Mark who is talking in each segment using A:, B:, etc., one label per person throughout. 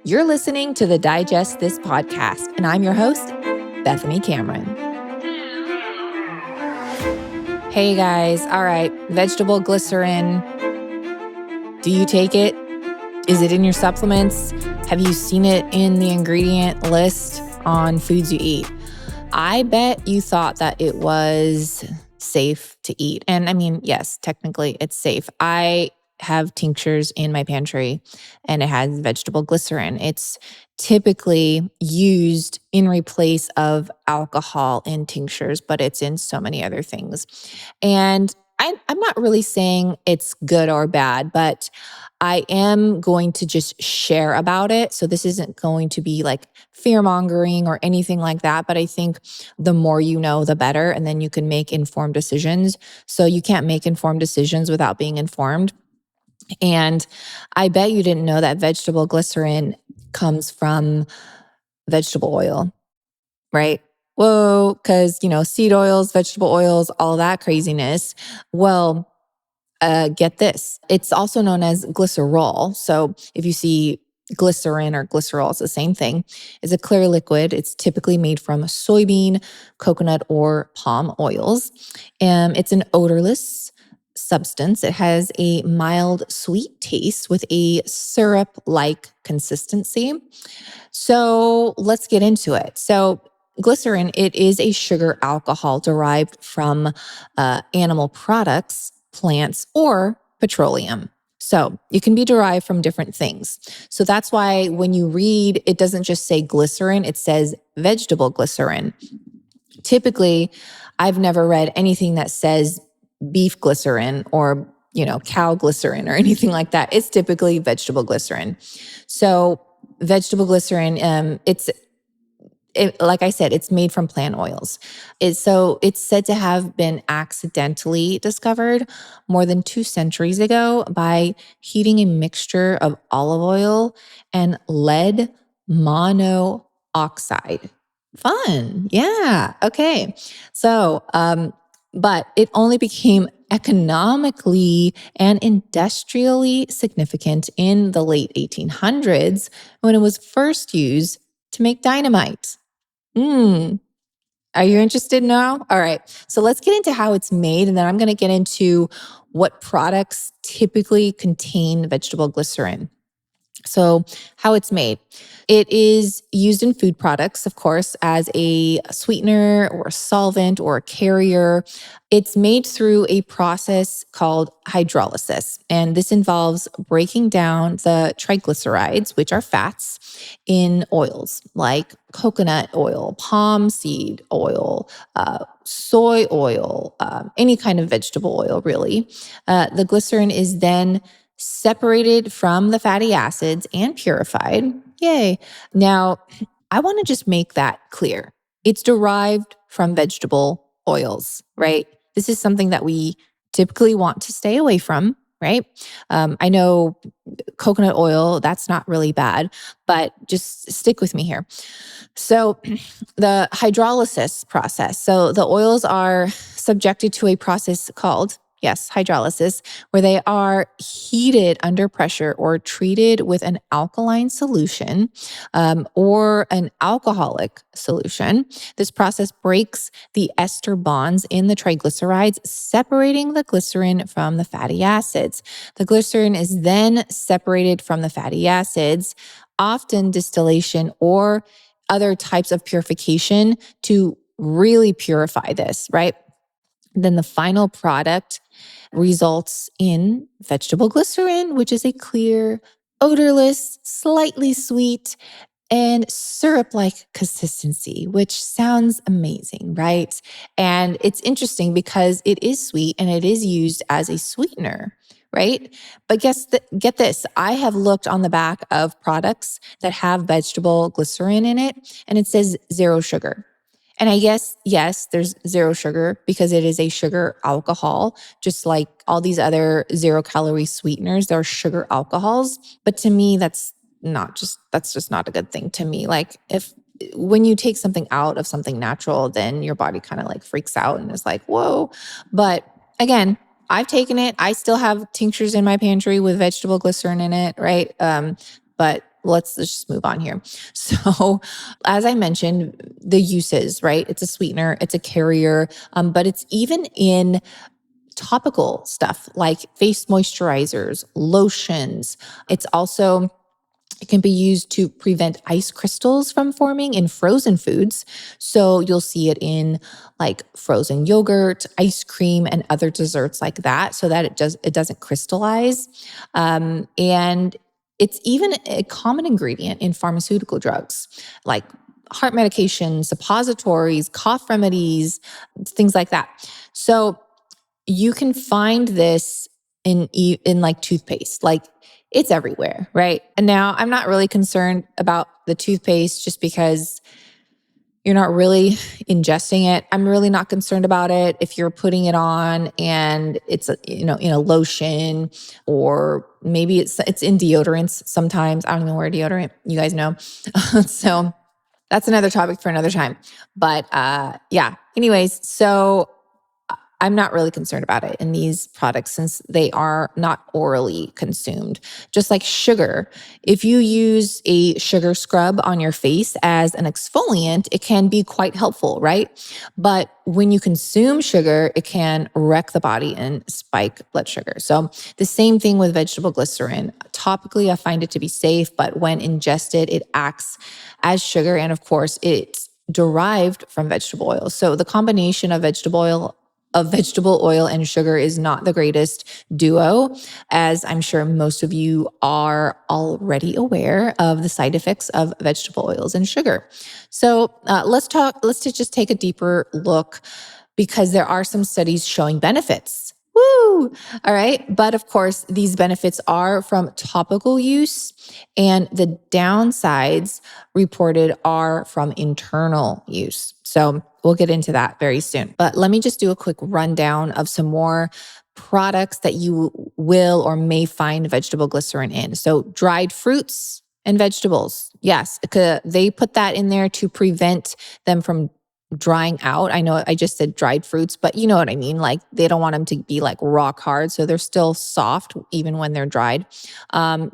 A: You're listening to the Digest This podcast, and I'm your host, Bethany Cameron. Hey guys, all right, vegetable glycerin. Do you take it? Is it in your supplements? Have you seen it in the ingredient list on foods you eat? I bet you thought that it was safe to eat. And I mean, yes, technically it's safe. I have tinctures in my pantry and it has vegetable glycerin. It's typically used in replace of alcohol in tinctures, but it's in so many other things. And I'm not really saying it's good or bad, but I am going to just share about it. So this isn't going to be like fear mongering or anything like that. But I think the more you know, the better. And then you can make informed decisions. So you can't make informed decisions without being informed. And I bet you didn't know that vegetable glycerin comes from vegetable oil, right? Whoa, because, seed oils, vegetable oils, all that craziness. Well, get this. It's also known as glycerol. So if you see glycerin or glycerol, it's the same thing. It's a clear liquid. It's typically made from soybean, coconut, or palm oils. It's an odorless substance. It has a mild sweet taste with a syrup-like consistency. So let's get into it. So glycerin, it is a sugar alcohol derived from animal products, plants, or petroleum. So it can be derived from different things. So that's why when you read, it doesn't just say glycerin, it says vegetable glycerin. Typically, I've never read anything that says beef glycerin or, cow glycerin or anything like that. It's typically vegetable glycerin. So vegetable glycerin, like I said, it's made from plant oils. It's said to have been accidentally discovered more than 2 centuries ago by heating a mixture of olive oil and lead monoxide. Fun. Yeah. Okay. So, but it only became economically and industrially significant in the late 1800s when it was first used to make dynamite. Are you interested now? All right. So let's get into how it's made, and then I'm going to get into what products typically contain vegetable glycerin. So how it's made. It is used in food products, of course, as a sweetener or a solvent or a carrier. It's made through a process called hydrolysis. And this involves breaking down the triglycerides, which are fats, in oils like coconut oil, palm seed oil, soy oil, any kind of vegetable oil, really. The glycerin is then separated from the fatty acids and purified. Yay. Now, I want to just make that clear. It's derived from vegetable oils, right? This is something that we typically want to stay away from, right? I know coconut oil, that's not really bad, but just stick with me here. So the hydrolysis process. So the oils are subjected to a process called hydrolysis, where they are heated under pressure or treated with an alkaline solution or an alcoholic solution. This process breaks the ester bonds in the triglycerides, separating the glycerin from the fatty acids. The glycerin is then separated from the fatty acids, often distillation or other types of purification to really purify this, right? Then the final product results in vegetable glycerin, which is a clear, odorless, slightly sweet, and syrup-like consistency, which sounds amazing, right? And it's interesting because it is sweet and it is used as a sweetener, right? But get this, I have looked on the back of products that have vegetable glycerin in it, and it says 0 sugar. And I guess, yes, there's 0 sugar because it is a sugar alcohol, just like all these other 0-calorie sweeteners, they're sugar alcohols. But to me, that's just not a good thing to me. Like when you take something out of something natural, then your body kind of like freaks out and is like, whoa. But again, I've taken it. I still have tinctures in my pantry with vegetable glycerin in it, right? But let's just move on here. So, as I mentioned, the uses, right? It's a sweetener, it's a carrier, but it's even in topical stuff like face moisturizers, lotions. It's also it can be used to prevent ice crystals from forming in frozen foods. So you'll see it in like frozen yogurt, ice cream, and other desserts like that, so that it doesn't crystallize. And it's even a common ingredient in pharmaceutical drugs like heart medications, suppositories, cough remedies, things like that. So you can find this in like toothpaste. Like it's everywhere, right? And now I'm not really concerned about the toothpaste just because you're not really ingesting it. I'm really not concerned about it if you're putting it on and it's in a lotion, or maybe it's in deodorants sometimes. I don't even wear deodorant. You guys know. So that's another topic for another time. But yeah, anyways, so I'm not really concerned about it in these products since they are not orally consumed. Just like sugar, if you use a sugar scrub on your face as an exfoliant, it can be quite helpful, right? But when you consume sugar, it can wreck the body and spike blood sugar. So the same thing with vegetable glycerin. Topically, I find it to be safe, but when ingested, it acts as sugar. And of course, it's derived from vegetable oil. So the combination of vegetable oil and sugar is not the greatest duo, as I'm sure most of you are already aware of the side effects of vegetable oils and sugar. So let's just take a deeper look because there are some studies showing benefits. Woo! All right. But of course, these benefits are from topical use, and the downsides reported are from internal use. So we'll get into that very soon. But let me just do a quick rundown of some more products that you will or may find vegetable glycerin in. So dried fruits and vegetables. Yes, they put that in there to prevent them from drying out. I know I just said dried fruits, but you know what I mean? Like they don't want them to be like rock hard. So they're still soft even when they're dried.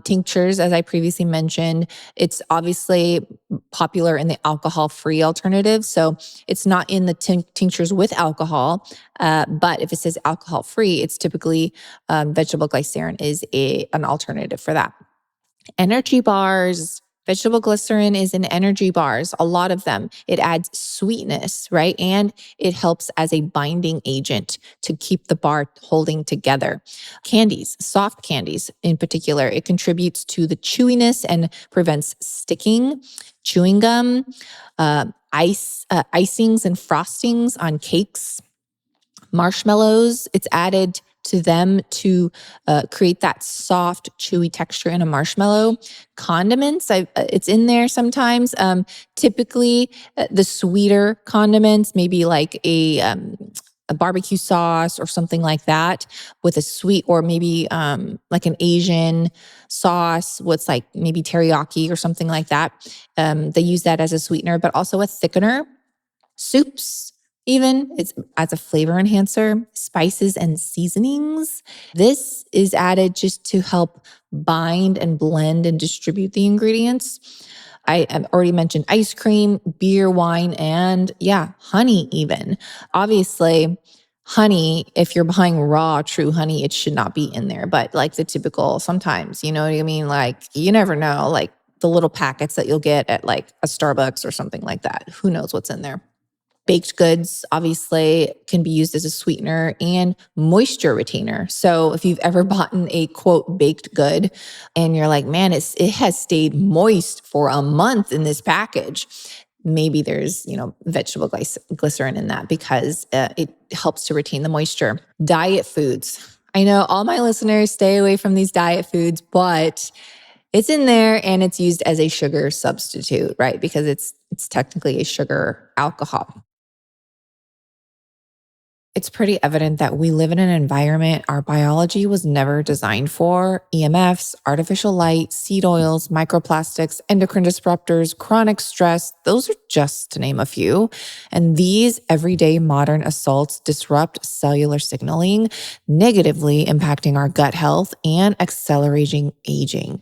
A: Tinctures, as I previously mentioned, it's obviously popular in the alcohol-free alternative. So it's not in the tinctures with alcohol. But if it says alcohol-free, it's typically vegetable glycerin is an alternative for that. Energy bars. Vegetable glycerin is in energy bars, a lot of them. It adds sweetness, right? And it helps as a binding agent to keep the bar holding together. Candies, soft candies in particular, it contributes to the chewiness and prevents sticking. Chewing gum, icings and frostings on cakes, marshmallows, it's added to them to create that soft, chewy texture in a marshmallow. Condiments, it's in there sometimes. Typically, the sweeter condiments, maybe like a barbecue sauce or something like that with a sweet, or maybe like an Asian sauce with like maybe teriyaki or something like that. They use that as a sweetener, but also a thickener. Soups, even it's as a flavor enhancer. Spices and seasonings, this is added just to help bind and blend and distribute the ingredients. I have already mentioned ice cream, beer, wine, and honey even. Obviously, honey, if you're buying raw, true honey, it should not be in there. But like the typical, sometimes, you know what I mean? Like you never know, like the little packets that you'll get at like a Starbucks or something like that. Who knows what's in there? Baked goods obviously can be used as a sweetener and moisture retainer. So if you've ever bought a quote baked good and you're like, man, it has stayed moist for a month in this package, maybe there's vegetable glycerin in that because it helps to retain the moisture. Diet foods. I know all my listeners stay away from these diet foods, but it's in there and it's used as a sugar substitute, right? Because it's technically a sugar alcohol. It's pretty evident that we live in an environment our biology was never designed for. EMFs, artificial light, seed oils, microplastics, endocrine disruptors, chronic stress, those are just to name a few. And these everyday modern assaults disrupt cellular signaling, negatively impacting our gut health and accelerating aging.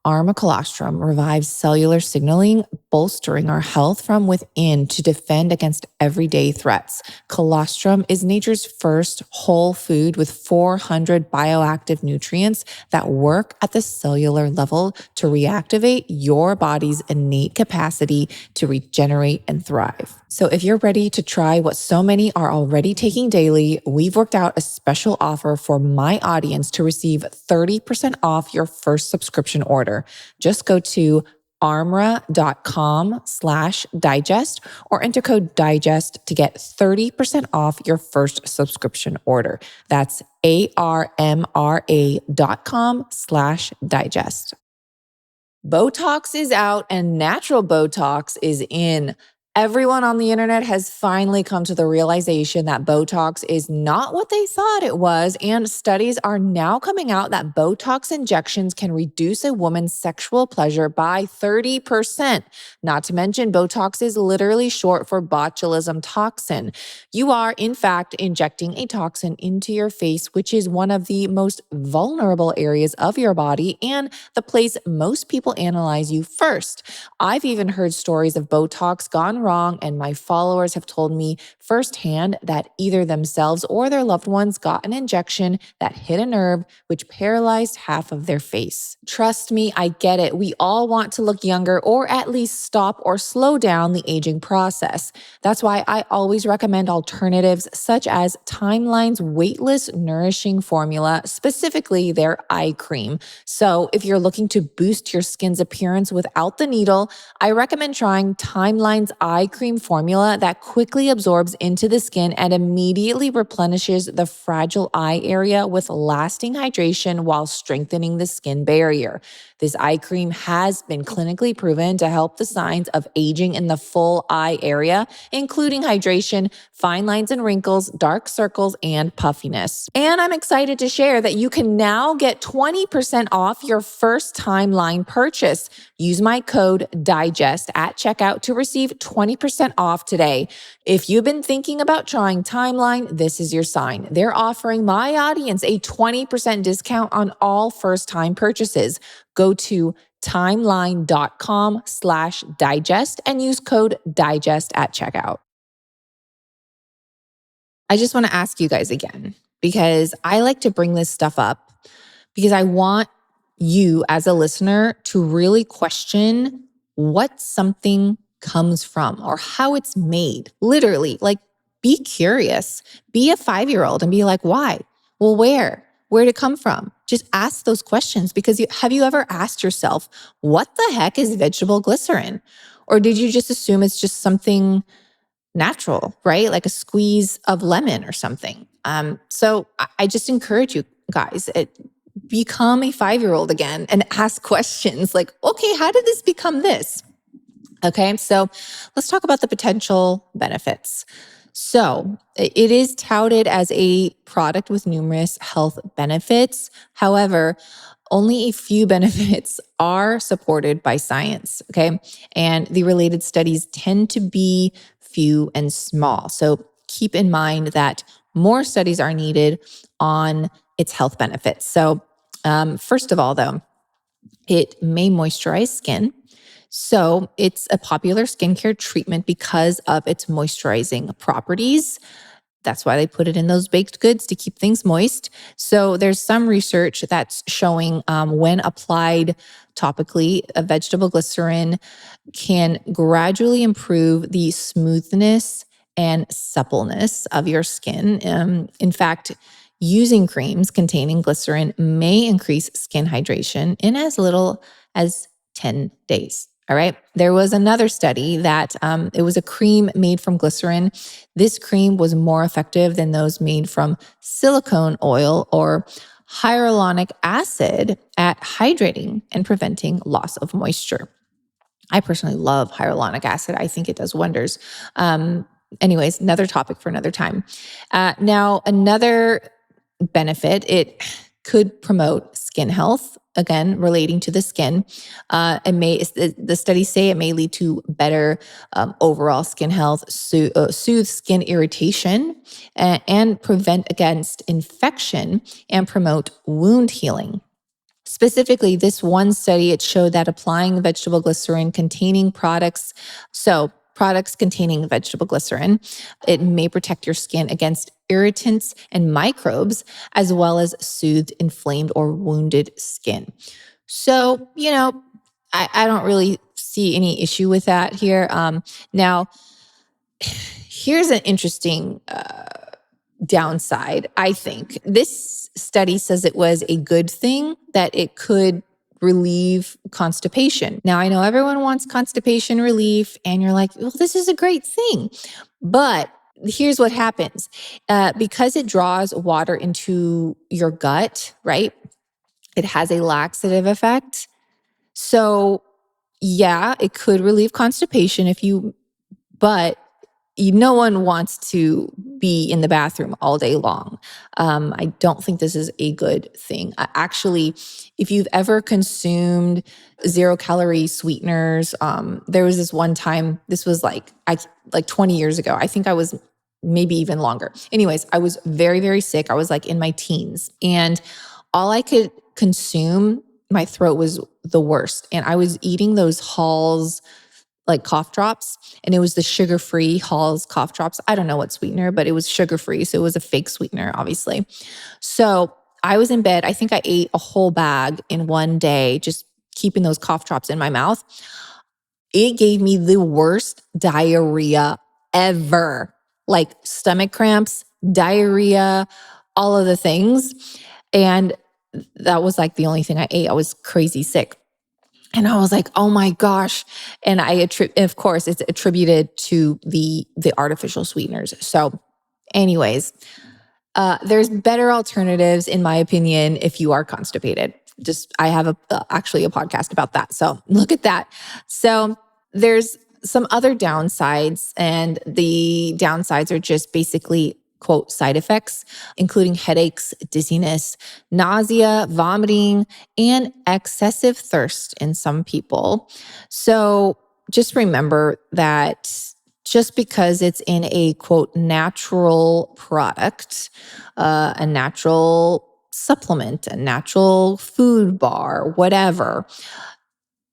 A: Arma colostrum revives cellular signaling, bolstering our health from within to defend against everyday threats. Colostrum is nature's first whole food with 400 bioactive nutrients that work at the cellular level to reactivate your body's innate capacity to regenerate and thrive. So if you're ready to try what so many are already taking daily, we've worked out a special offer for my audience to receive 30% off your first subscription order. Just go to armra.com/digest or enter code digest to get 30% off your first subscription order. That's armra.com/digest. Botox is out and natural Botox is in. Everyone on the internet has finally come to the realization that Botox is not what they thought it was, and studies are now coming out that Botox injections can reduce a woman's sexual pleasure by 30%. Not to mention, Botox is literally short for botulism toxin. You are, in fact, injecting a toxin into your face, which is one of the most vulnerable areas of your body and the place most people analyze you first. I've even heard stories of Botox gone wrong, and my followers have told me firsthand that either themselves or their loved ones got an injection that hit a nerve, which paralyzed half of their face. Trust me, I get it. We all want to look younger or at least stop or slow down the aging process. That's why I always recommend alternatives such as Timeline's weightless nourishing formula, specifically their eye cream. So if you're looking to boost your skin's appearance without the needle, I recommend trying Timeline's eye cream formula that quickly absorbs into the skin and immediately replenishes the fragile eye area with lasting hydration while strengthening the skin barrier. This eye cream has been clinically proven to help the signs of aging in the full eye area, including hydration, fine lines and wrinkles, dark circles, and puffiness. And I'm excited to share that you can now get 20% off your first Timeline purchase. Use my code DIGEST at checkout to receive 20% off today. If you've been thinking about trying Timeline, this is your sign. They're offering my audience a 20% discount on all first-time purchases. Go to timeline.com/digest and use code DIGEST at checkout. I just want to ask you guys again, because I like to bring this stuff up because I want you as a listener to really question what something comes from or how it's made. Literally, like, be curious. Be a 5-year-old and be like, why? Well, where? Where'd it come from? Just ask those questions, because have you ever asked yourself, what the heck is vegetable glycerin? Or did you just assume it's just something natural, right? Like a squeeze of lemon or something. So I just encourage you guys, become a 5-year-old again and ask questions like, okay, how did this become this? Okay, so let's talk about the potential benefits. So it is touted as a product with numerous health benefits. However, only a few benefits are supported by science, okay? And the related studies tend to be few and small. So keep in mind that more studies are needed on its health benefits. So first of all, though, it may moisturize skin. So it's a popular skincare treatment because of its moisturizing properties. That's why they put it in those baked goods, to keep things moist. So there's some research that's showing when applied topically, a vegetable glycerin can gradually improve the smoothness and suppleness of your skin. In fact, using creams containing glycerin may increase skin hydration in as little as 10 days. All right. There was another study that it was a cream made from glycerin. This cream was more effective than those made from silicone oil or hyaluronic acid at hydrating and preventing loss of moisture. I personally love hyaluronic acid. I think it does wonders. Anyways, another topic for another time. Now, another benefit, it could promote skin health, again, relating to the skin. The studies say it may lead to better overall skin health, soothe skin irritation, and prevent against infection and promote wound healing. Specifically, this one study, it showed that applying vegetable glycerin containing products containing vegetable glycerin, it may protect your skin against irritants and microbes, as well as soothe inflamed or wounded skin. So, I don't really see any issue with that here. Now, here's an interesting downside, I think. This study says it was a good thing that it could relieve constipation. Now, I know everyone wants constipation relief, and you're like, well, this is a great thing. But here's what happens because it draws water into your gut, right? It has a laxative effect. So, yeah, it could relieve constipation but no one wants to be in the bathroom all day long. I don't think this is a good thing. Actually, if you've ever consumed 0-calorie sweeteners, there was this one time, this was like 20 years ago. I think I was maybe even longer. Anyways, I was very, very sick. I was like in my teens, and all I could consume, my throat was the worst. And I was eating those Halls like cough drops, and it was the sugar-free Halls cough drops. I don't know what sweetener, but it was sugar-free, so it was a fake sweetener, obviously. So I was in bed. I think I ate a whole bag in one day, just keeping those cough drops in my mouth. It gave me the worst diarrhea ever, like stomach cramps, diarrhea, all of the things. And that was like the only thing I ate. I was crazy sick. And I was like, oh my gosh. And of course, it's attributed to the artificial sweeteners. So anyways, there's better alternatives, in my opinion, if you are constipated. I have actually a podcast about that. So look at that. So there's some other downsides, and the downsides are just basically, quote, side effects, including headaches, dizziness, nausea, vomiting, and excessive thirst in some people. So just remember that just because it's in a, quote, natural product, a natural supplement, a natural food bar, whatever.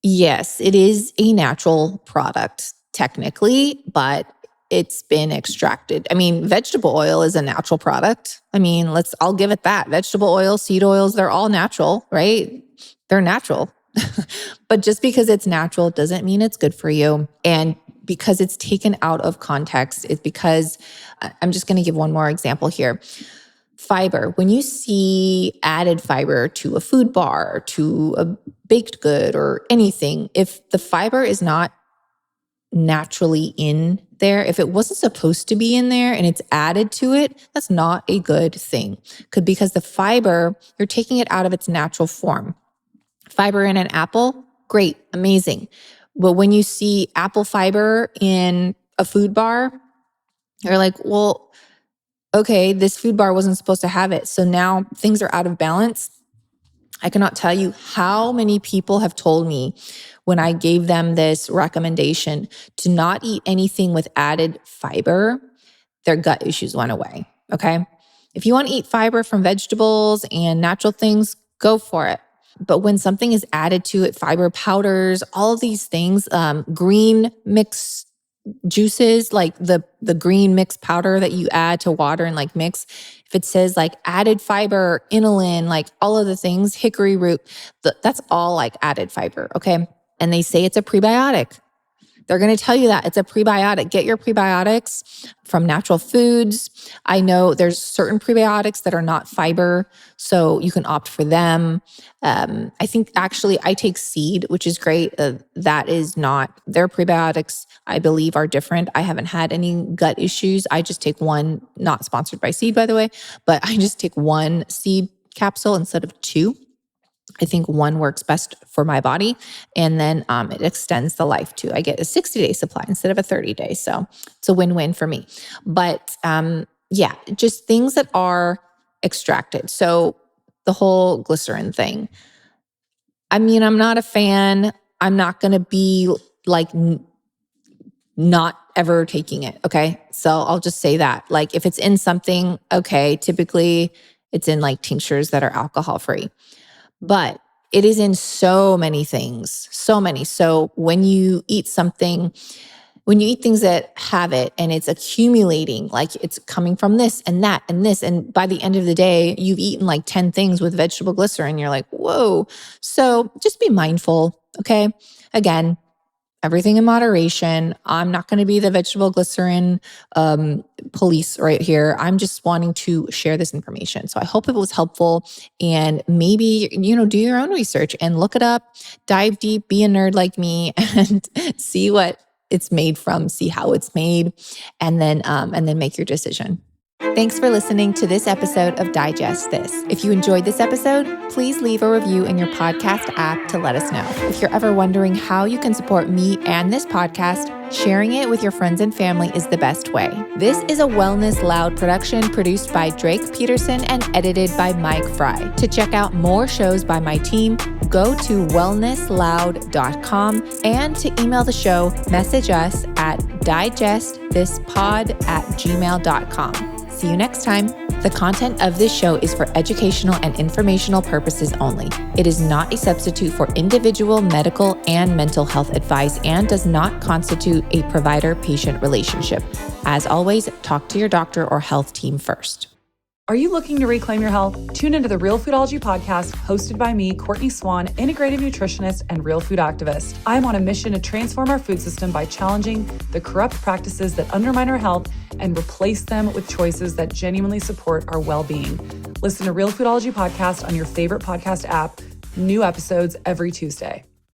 A: Yes, it is a natural product technically, but it's been extracted. I mean, vegetable oil is a natural product. I mean, I'll give it that. Vegetable oil, seed oils, they're all natural, right? They're natural. But just because it's natural doesn't mean it's good for you. And because it's taken out of context, it's because I'm just going to give one more example here. Fiber. When you see added fiber to a food bar, to a baked good or anything, if the fiber is not naturally in there, if it wasn't supposed to be in there and it's added to it, that's not a good thing. Because the fiber, you're taking it out of its natural form. Fiber in an apple, great, amazing. But when you see apple fiber in a food bar, you're like, well, okay, this food bar wasn't supposed to have it. So now things are out of balance. I cannot tell you how many people have told me when I gave them this recommendation to not eat anything with added fiber, their gut issues went away, okay? If you want to eat fiber from vegetables and natural things, go for it. But when something is added to it, fiber powders, all of these things, green mix juices, like the green mix powder that you add to water and like mix, if it says like added fiber, inulin, like all of the things, hickory root, that's all like added fiber, okay? And they say it's a prebiotic. They're going to tell you that it's a prebiotic. Get your prebiotics from natural foods. I know there's certain prebiotics that are not fiber, so you can opt for them. I think actually I take seed, which is great. That is not, their prebiotics, I believe, are different. I haven't had any gut issues. I just take one, not sponsored by Seed, by the way, but I just take one seed capsule instead of two. I think one works best for my body. And then it extends the life too. I get a 60-day supply instead of a 30-day. So it's a win-win for me. But yeah, just things that are extracted. So the whole glycerin thing. I mean, I'm not a fan. I'm not going to be like not ever taking it. Okay. So I'll just say that. Like if it's in something, okay, typically it's in like tinctures that are alcohol free. But it is in so many things, so many. So when you eat things that have it and it's accumulating, like it's coming from this and that and this, and by the end of the day, you've eaten like 10 things with vegetable glycerin, you're like, whoa. So just be mindful, okay? Again, everything in moderation. I'm not going to be the vegetable glycerin police right here. I'm just wanting to share this information. So I hope it was helpful, and maybe, do your own research and look it up, dive deep, be a nerd like me and see what it's made from, see how it's made, and then make your decision. Thanks for listening to this episode of Digest This. If you enjoyed this episode, please leave a review in your podcast app to let us know. If you're ever wondering how you can support me and this podcast, sharing it with your friends and family is the best way. This is a Wellness Loud production produced by Drake Peterson and edited by Mike Fry. To check out more shows by my team, go to wellnessloud.com, and to email the show, message us at digestthispod@gmail.com. See you next time. The content of this show is for educational and informational purposes only. It is not a substitute for individual medical and mental health advice and does not constitute a provider-patient relationship. As always, talk to your doctor or health team first.
B: Are you looking to reclaim your health? Tune into the Real Foodology podcast, hosted by me, Courtney Swan, integrative nutritionist and real food activist. I'm on a mission to transform our food system by challenging the corrupt practices that undermine our health and replace them with choices that genuinely support our well-being. Listen to Real Foodology podcast on your favorite podcast app. New episodes every Tuesday.